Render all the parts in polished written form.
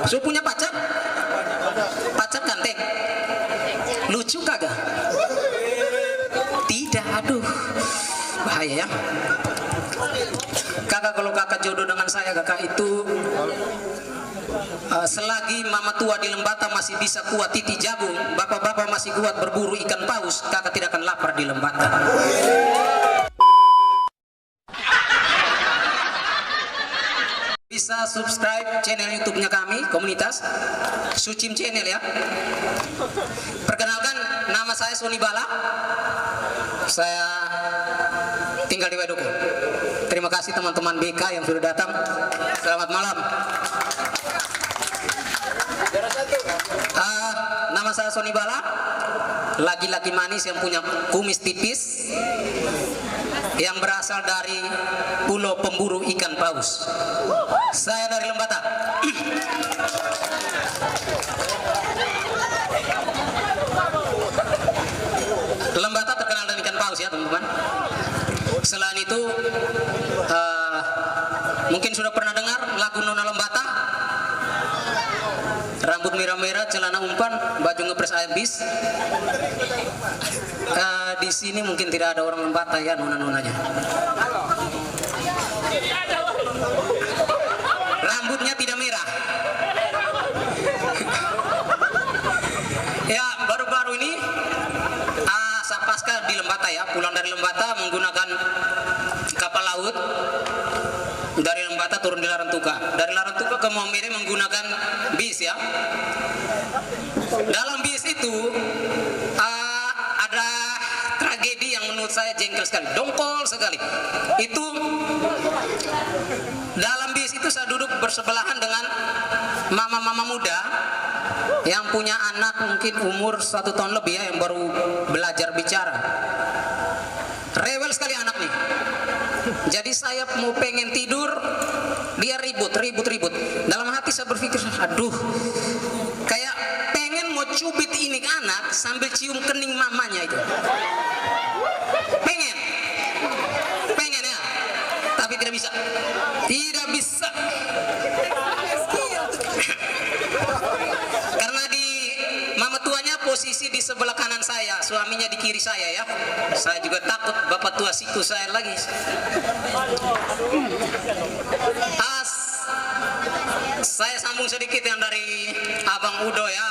So punya pacar? Pacar ganteng? Lucu kagak? Tidak, aduh, bahaya ya. Kakak, kalau kakak jodoh dengan saya, kakak itu selagi mama tua di Lembata masih bisa kuat titi jagung, bapak-bapak masih kuat berburu ikan paus, kakak tidak akan lapar di Lembata. Bisa subscribe channel YouTube-nya kami, komunitas Sucim Channel ya. Perkenalkan, nama saya Sony Bala. Saya tinggal di Waduk. Terima kasih teman-teman BK yang sudah datang. Selamat malam. Nama saya Sony Bala, laki-laki manis yang punya kumis tipis, yang berasal dari pulau pemburu ikan paus. Saya dari Lembata. Lembata terkenal dengan ikan paus ya teman-teman. Selain itu mungkin sudah pernah dengar lagu Nona Lembata. Rambut merah-merah, celana umpan, baju ngepres habis. Di sini mungkin tidak ada orang Lembata ya, nona-nonanya. Rambutnya tidak merah. Ya, baru-baru ini saya pasca di Lembata ya, pulang dari Lembata menggunakan kapal laut. Dari Lembata turun di Larantuka, dari Larantuka ke Maumere menggunakan bis ya. Dalam bis itu ada tragedi yang menurut saya jengkel sekali, dongkol sekali. Itu dalam bis itu saya duduk bersebelahan dengan mama-mama muda yang punya anak mungkin umur 1 tahun lebih ya, yang baru belajar bicara. Rewel sekali anak nih. Jadi saya mau pengen tidur, dia ribut. Dalam hati saya berpikir, aduh, kayak pengen mau cubit ini anak sambil cium kening mamanya itu. Pengen ya, tapi tidak bisa. Karena di mama tuanya posisi di sebelah kanan saya, suaminya di kiri saya ya. Saya juga takut bapak tua siku saya lagi. Saya sambung sedikit yang dari Abang Udo ya.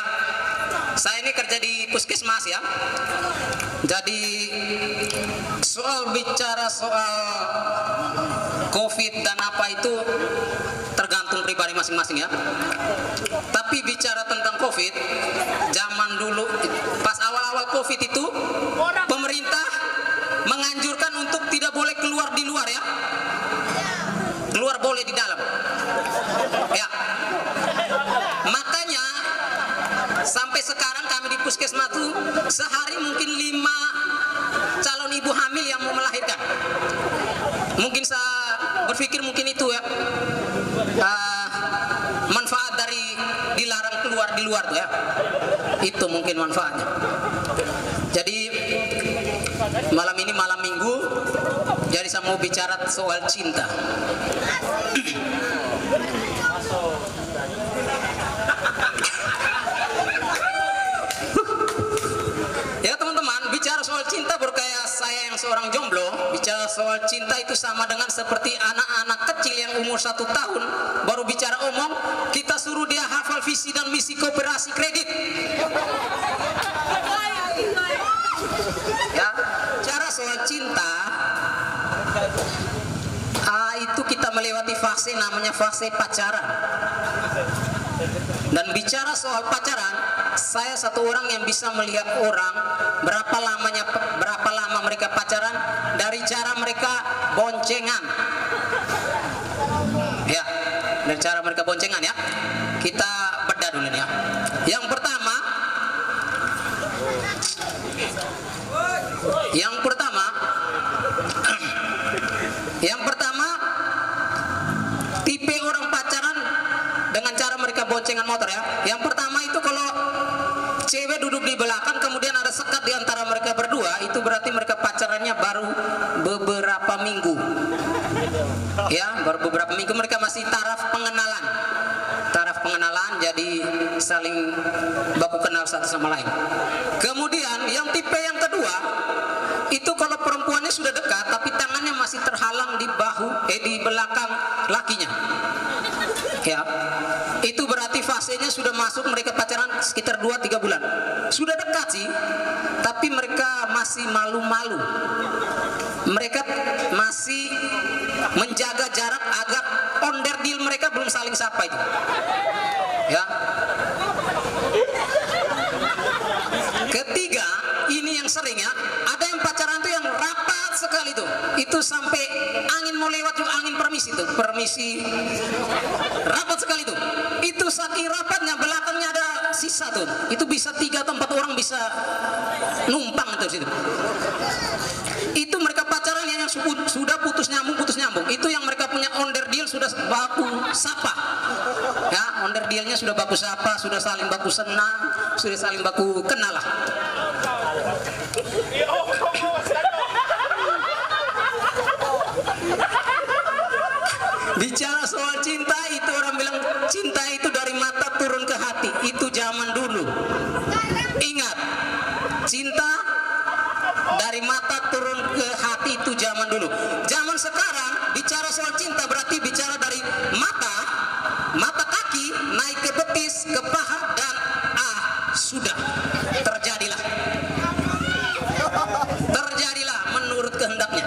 Saya ini kerja di puskesmas ya. Jadi bicara soal COVID dan apa itu tergantung pribadi masing-masing ya. Tapi bicara tentang COVID, zaman dulu pas awal-awal COVID itu pemerintah menganjurkan untuk tidak boleh keluar di luar ya. Keluar boleh di dalam. Ya. Makanya sampai sekarang kami di puskesmas itu sehari mungkin 5 calon ibu hamil yang mau melahirkan. Mungkin saya berpikir mungkin itu ya manfaat dari dilarang keluar di luar tuh ya. Itu mungkin manfaatnya. Jadi malam ini malam minggu, jadi saya mau bicara soal cinta. Ya teman-teman, bicara soal cinta berkayak saya yang seorang jomblo, bicara soal cinta itu sama dengan seperti anak-anak kecil yang umur 1 tahun baru bicara omong, kita suruh dia hafal visi dan misi koperasi kredit. Ya, cara soal cinta itu kita melewati fase namanya fase pacaran. Dan bicara soal pacaran, saya satu orang yang bisa melihat orang berapa lama mereka pacaran dari cara mereka boncengan. Ya, dari cara mereka boncengan ya. Kita bedah dulu nih ya. Yang pertama tipe orang pacaran dengan cara mereka boncengan motor ya. Yang pertama itu kalau cewek duduk di belakang kemudian ada sekat di antara mereka berdua, itu berarti mereka pacarannya baru beberapa minggu. Ya, baru beberapa minggu, mereka masih taraf pengenalan. kenalan, jadi saling baku kenal satu sama lain. Kemudian yang tipe yang kedua itu kalau perempuannya sudah dekat tapi tangannya masih terhalang di bahu di belakang lakinya, ya, itu berarti fasenya sudah masuk, mereka pacaran sekitar 2-3 bulan, sudah dekat sih tapi mereka masih malu-malu, mereka masih menjaga jarak agar onderdil mereka belum saling sapa itu, ya. Ketiga, ini yang sering ya, ada yang pacaran tuh yang rapat sekali tuh, itu sampai angin mau lewat juga angin permisi tuh, permisi rapat sekali tuh, itu saking rapatnya belakangnya ada sisa tuh, itu bisa 3 atau 4 orang bisa numpang tuh situ. Itu mereka pacaran yang sudah putus nyambung, itu yang mereka punya onderdil sudah baku sapa, ya, onderdilnya sudah baku sapa, sudah saling baku senang, sudah saling baku kenal lah. Bicara soal cinta, itu orang bilang cinta itu dari mata turun ke hati, itu zaman dulu. Ingat, cinta dari mata turun ke hati itu zaman dulu. Zaman sekarang bicara soal cinta berarti bicara dari mata kaki naik ke betis, ke paha, dan sudah terjadilah menurut kehendaknya.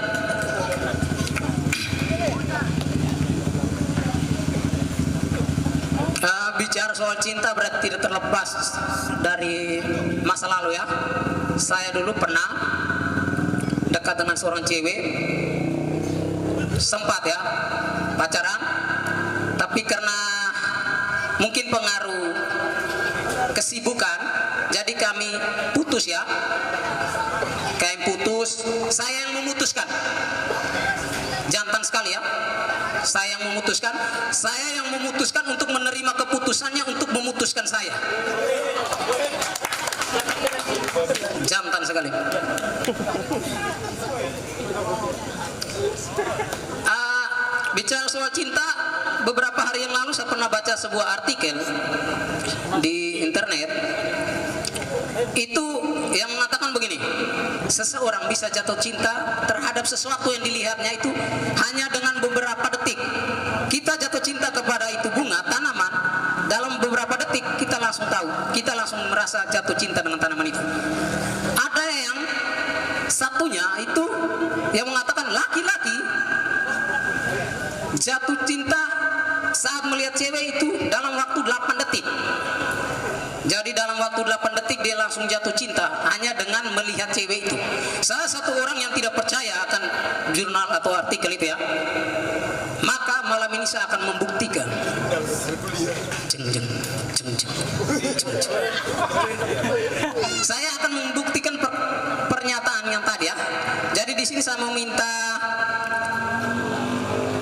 Bicara soal cinta berarti tidak terlepas dari masa lalu ya. Saya dulu pernah dekat dengan seorang cewek, sempat ya pacaran, tapi karena mungkin pengaruh kesibukan jadi kami putus ya. Kami putus, saya yang memutuskan, jantan sekali ya. Saya yang memutuskan untuk menerima keputusannya untuk memutuskan saya. Jantan sekali. Bicara soal cinta, beberapa hari yang lalu saya pernah baca sebuah artikel di internet. Itu yang mengatakan begini, seseorang bisa jatuh cinta terhadap sesuatu yang dilihatnya itu hanya dengan beberapa detik. Kita jatuh cinta kepada itu bunga, tanaman, dalam beberapa detik kita langsung tahu, kita langsung merasa jatuh cinta dengan tanaman itu. Ada yang satunya itu yang mengatakan laki-laki jatuh cinta saat melihat cewek itu dalam waktu 8 detik. Jadi dalam waktu 8 detik dia langsung jatuh cinta hanya dengan melihat cewek itu. Salah satu orang yang tidak percaya akan jurnal atau artikel itu ya, maka malam ini saya akan membuktikan. Saya akan membuktikan pernyataan yang tadi ya. Jadi di sini saya meminta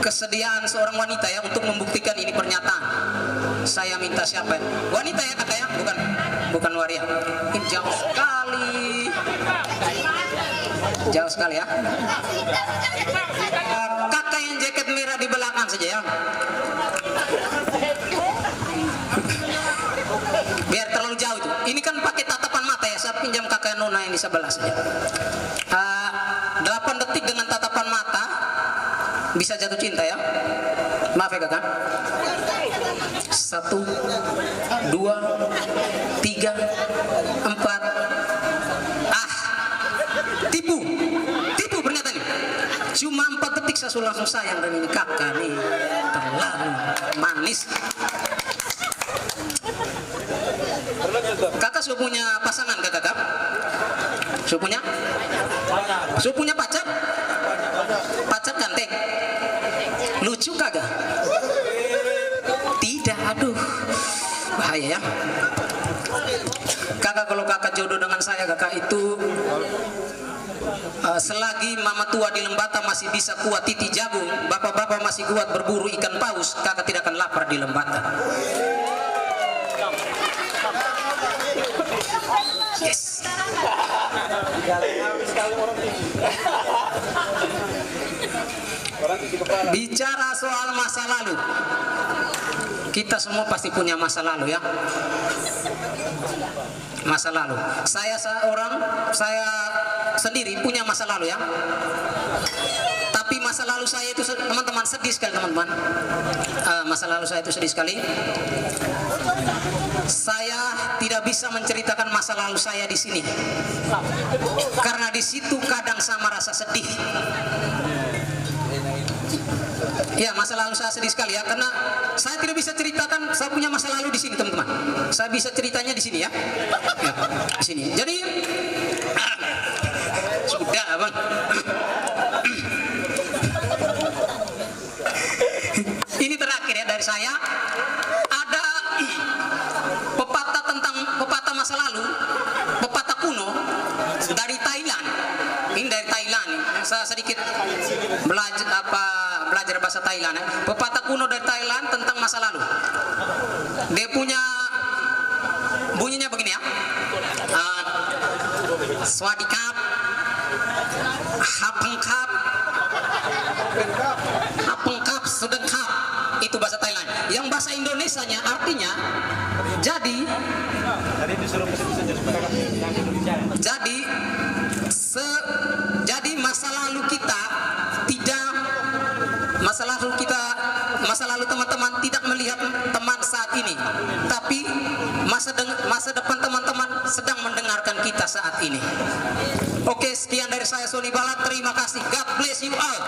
kesediaan seorang wanita ya untuk membuktikan ini pernyataan. Saya minta siapa? Wanita ya kakak ya, bukan waria. Ini jauh sekali ya. Kakak yang jaket merah di belakang saja ya. Biar terlalu jauh itu. Ini kan pakai tatapan mata ya. Saya pinjam kakak Nona yang di sebelah saja. 8 detik dengan tatapan mata bisa jatuh cinta ya. Maaf ya kakak. 1, 2, 3, 4. Tipu pernyataan ini. Cuma 4 detik saya sudah langsung sayang dan ini kakak nih terlalu manis. Kakak sudah punya pasangan kakak? Sudah punya? Sudah punya pacar? Pacar ganteng? Lucu kagak? Tidak, aduh bahaya ya. Kakak, kalau kakak jodoh dengan saya, kakak itu selagi mama tua di Lembata masih bisa kuat titi jagung, bapak-bapak masih kuat berburu ikan paus, kakak tidak akan lapar di Lembata. Yes. Bicara soal masa lalu, kita semua pasti punya masa lalu ya. Masa lalu. Saya sendiri punya masa lalu ya. Tapi masa lalu saya itu teman-teman sedih sekali teman-teman. Masa lalu saya itu sedih sekali. Saya tidak bisa menceritakan masa lalu saya di sini. Karena di situ kadang sama rasa sedih. Ya, masa lalu saya sedih sekali ya, karena saya tidak bisa ceritakan saya punya masa lalu di sini teman-teman. Saya bisa ceritanya di sini ya, di sini. Jadi sudah bang. Ini terakhir ya dari saya. Ada pepatah masa lalu, pepatah kuno dari Thailand. Ini dari Thailand. Saya sedikit belajar bahasa Thailand. Pepatah kuno dari Thailand tentang masa lalu. Dia punya bunyinya begini ya. Swadikap, hapengkap, hapengkap, sedengkap. Itu bahasa Thailand. Yang bahasa Indonesianya artinya jadi masa lalu kita tidak, masa lalu teman-teman tidak melihat teman saat ini, tapi masa depan teman-teman sedang mendengarkan kita saat ini. Oke, sekian dari saya Sony Balat. Terima kasih. God bless you all.